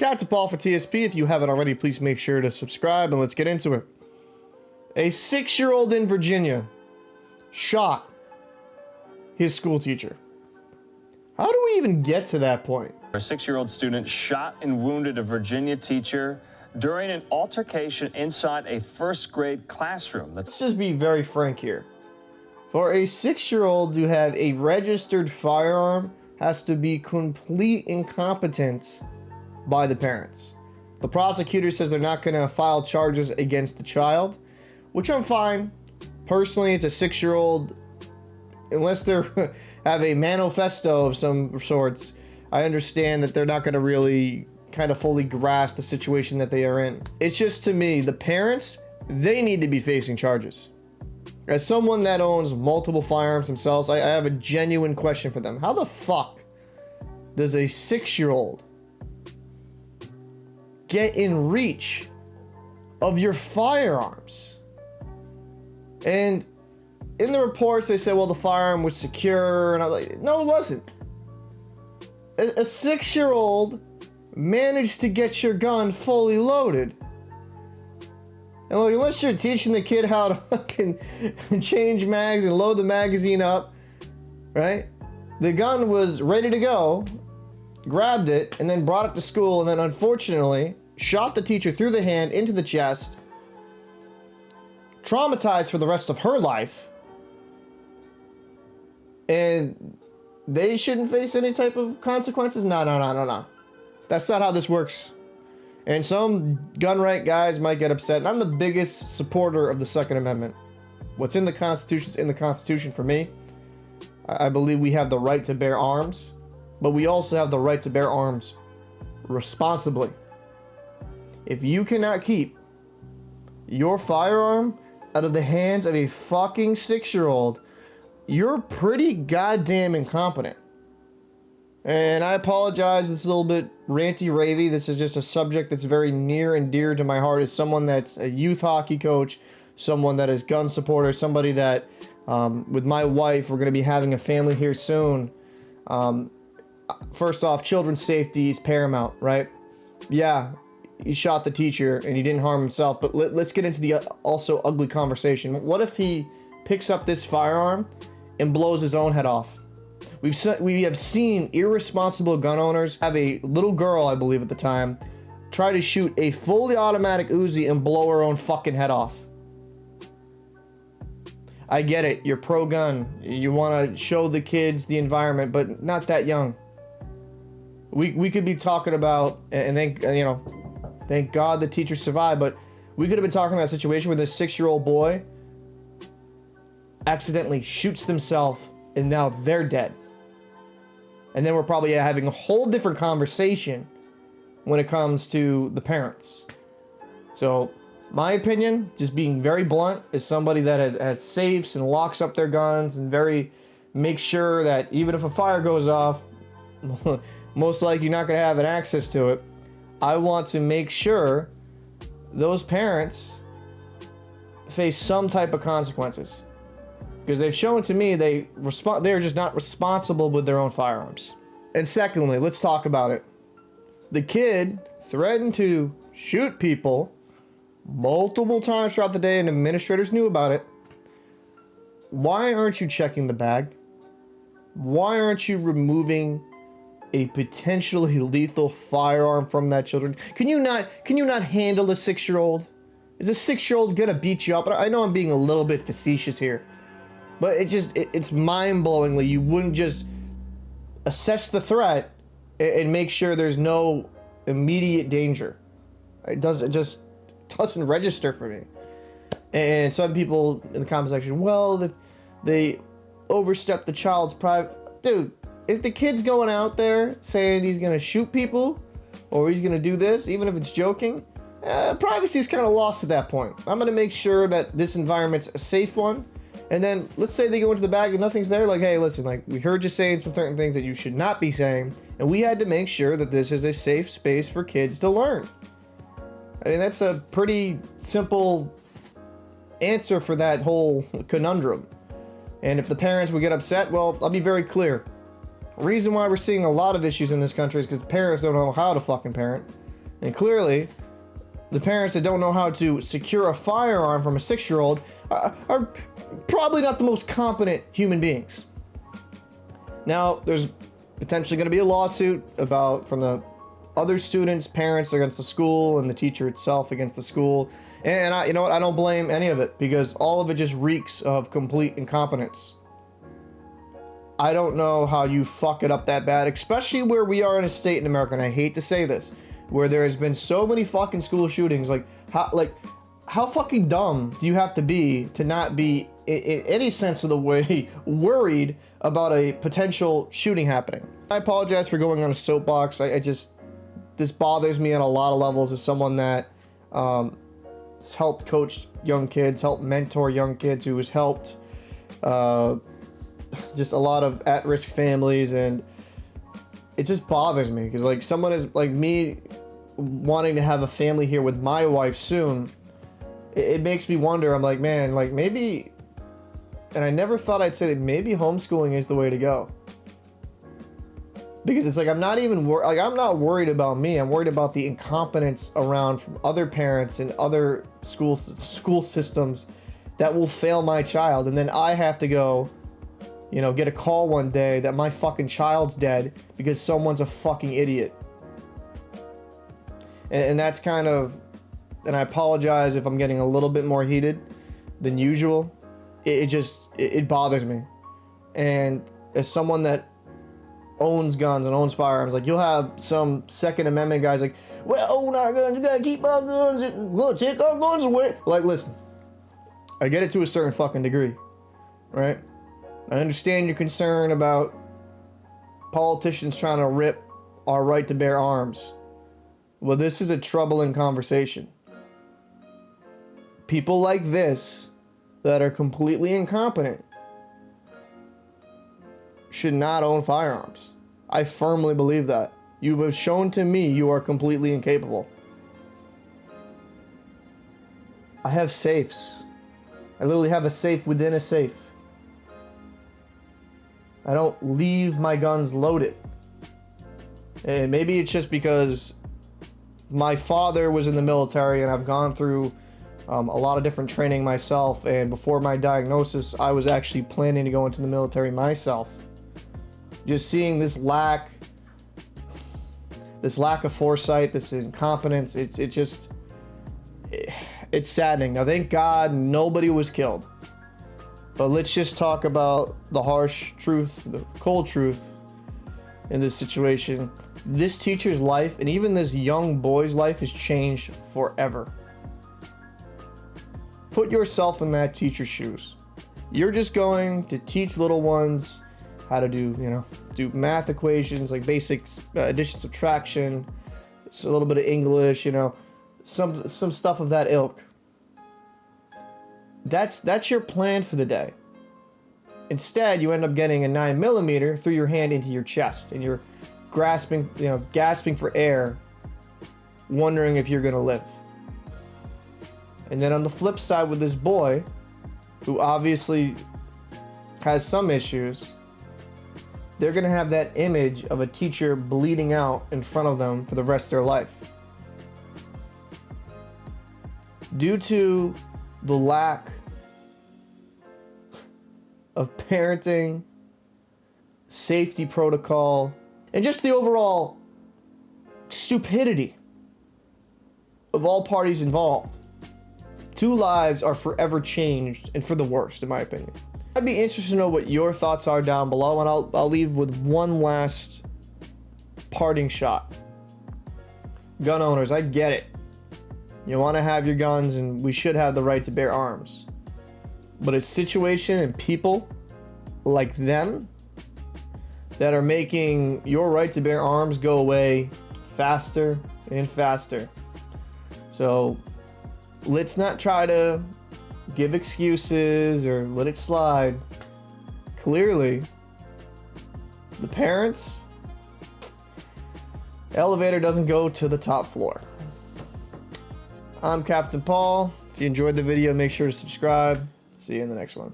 Cat's a Paul for TSP. If you haven't already, please make sure to subscribe and let's get into it. A 6-year-old in Virginia shot his school teacher. How do we even get to that point? A 6-year-old student shot and wounded a Virginia teacher during an altercation inside a first-grade classroom. Let's just be very frank here. For a 6-year-old to have a registered firearm has to be complete incompetence by the parents. The prosecutor says they're not going to file charges against the child, which I'm fine. Personally, it's a 6-year-old. Unless they have a manifesto of some sorts, I understand that they're not going to really kind of fully grasp the situation that they are in. It's just, to me, the parents, they need to be facing charges. As someone that owns multiple firearms themselves, I have a genuine question for them. How the fuck does a 6-year-old get in reach of your firearms? And in the reports, they say, well, the firearm was secure. And I was like, no, it wasn't. A 6-year-old managed to get your gun fully loaded. And look, unless you're teaching the kid how to fucking change mags and load the magazine up, right? The gun was ready to go, grabbed it, and then brought it to school, and then unfortunately shot the teacher through the hand into the chest, traumatized for the rest of her life, and they shouldn't face any type of consequences? No. That's not how this works. And some gun right guys might get upset, and I'm the biggest supporter of the Second Amendment. What's in the Constitution is in the Constitution for me. I believe we have the right to bear arms, but we also have the right to bear arms responsibly. If you cannot keep your firearm out of the hands of a fucking 6-year-old, you're pretty goddamn incompetent. And I apologize, this is a little bit ranty-ravey. This is just a subject that's very near and dear to my heart as someone that's a youth hockey coach, someone that is gun supporter, somebody that, with my wife, we're going to be having a family here soon. First off, children's safety is paramount, right? Yeah, he shot the teacher and he didn't harm himself, but let's get into the also ugly conversation. What if he picks up this firearm and blows his own head off? We have seen irresponsible gun owners have a little girl, I believe at the time, try to shoot a fully automatic Uzi and blow her own fucking head off. I get it, you're pro-gun, you want to show the kids the environment, but not that young. We could be talking about, and thank God the teacher survived, but we could have been talking about a situation where this 6-year-old boy accidentally shoots themselves and now they're dead. And then we're probably having a whole different conversation when it comes to the parents. So, my opinion, just being very blunt, is somebody that has safes and locks up their guns and makes sure that even if a fire goes off, most likely you're not going to have an access to it. I want to make sure those parents face some type of consequences. Because they've shown to me they're just not responsible with their own firearms. And secondly, let's talk about it. The kid threatened to shoot people multiple times throughout the day, and administrators knew about it. Why aren't you checking the bag? Why aren't you removing a potentially lethal firearm from that children? Can you not handle a 6-year-old? Is a 6-year-old gonna beat you up? I know I'm being a little bit facetious here, but it's mind-blowingly you wouldn't just assess the threat and make sure there's no immediate danger. It just doesn't register for me. And some people in the comment section, well, they overstep the child's private. Dude, if the kid's going out there saying he's gonna shoot people or he's gonna do this, even if it's joking, privacy is kind of lost at that point. I'm gonna make sure that this environment's a safe one. And then let's say they go into the bag and nothing's there. Like, hey, listen, like we heard you saying some certain things that you should not be saying, and we had to make sure that this is a safe space for kids to learn. I mean, that's a pretty simple answer for that whole conundrum. And if the parents would get upset, well, I'll be very clear. The reason why we're seeing a lot of issues in this country is because parents don't know how to fucking parent. And clearly, the parents that don't know how to secure a firearm from a 6-year-old are probably not the most competent human beings. Now, there's potentially going to be a lawsuit from the other students' parents against the school and the teacher itself against the school. And you know what? I don't blame any of it, because all of it just reeks of complete incompetence. I don't know how you fuck it up that bad, especially where we are in a state in America, and I hate to say this, where there has been so many fucking school shootings. How fucking dumb do you have to be to not be, in any sense of the way, worried about a potential shooting happening? I apologize for going on a soapbox. This bothers me on a lot of levels as someone that has helped coach young kids, helped mentor young kids, who has helped just a lot of at-risk families, and it just bothers me because, like, someone is like me wanting to have a family here with my wife soon. It makes me wonder. I'm like, man, like, maybe, and I never thought I'd say that maybe homeschooling is the way to go. Because it's like, I'm not worried about me. I'm worried about the incompetence around from other parents and other school systems that will fail my child. And then I have to go, get a call one day that my fucking child's dead because someone's a fucking idiot. And that's kind of, and I apologize if I'm getting a little bit more heated than usual. It bothers me. And as someone that owns guns and owns firearms, like, you'll have some Second Amendment guys like, well, own our guns, we gotta keep our guns, look, take our guns away. Like, listen, I get it to a certain fucking degree, right? I understand your concern about politicians trying to rip our right to bear arms. Well, this is a troubling conversation. People like this that are completely incompetent should not own firearms. I firmly believe that. You have shown to me you are completely incapable. I have safes. I literally have a safe within a safe. I don't leave my guns loaded. And maybe it's just because my father was in the military and I've gone through a lot of different training myself, and before my diagnosis I was actually planning to go into the military myself. Just seeing this lack of foresight, this incompetence, it's saddening. Now, thank God nobody was killed. But let's just talk about the harsh truth, the cold truth in this situation. This teacher's life, and even this young boy's life, has changed forever. Put yourself in that teacher's shoes. You're just going to teach little ones how to do math equations, like basic addition, subtraction, a little bit of English, some stuff of that ilk. That's your plan for the day. Instead, you end up getting a 9mm through your hand into your chest, and you're gasping for air, wondering if you're gonna live. And then on the flip side, with this boy, who obviously has some issues, they're gonna have that image of a teacher bleeding out in front of them for the rest of their life. Due to the lack of parenting, safety protocol, and just the overall stupidity of all parties involved, 2 lives are forever changed, and for the worst, in my opinion. I'd be interested to know what your thoughts are down below, and I'll leave with one last parting shot. Gun owners, I get it. You want to have your guns, and we should have the right to bear arms. But it's situation and people like them that are making your right to bear arms go away faster and faster. So let's not try to give excuses or let it slide. Clearly, the parents, elevator doesn't go to the top floor. I'm Captain Paul. If you enjoyed the video, make sure to subscribe. See you in the next one.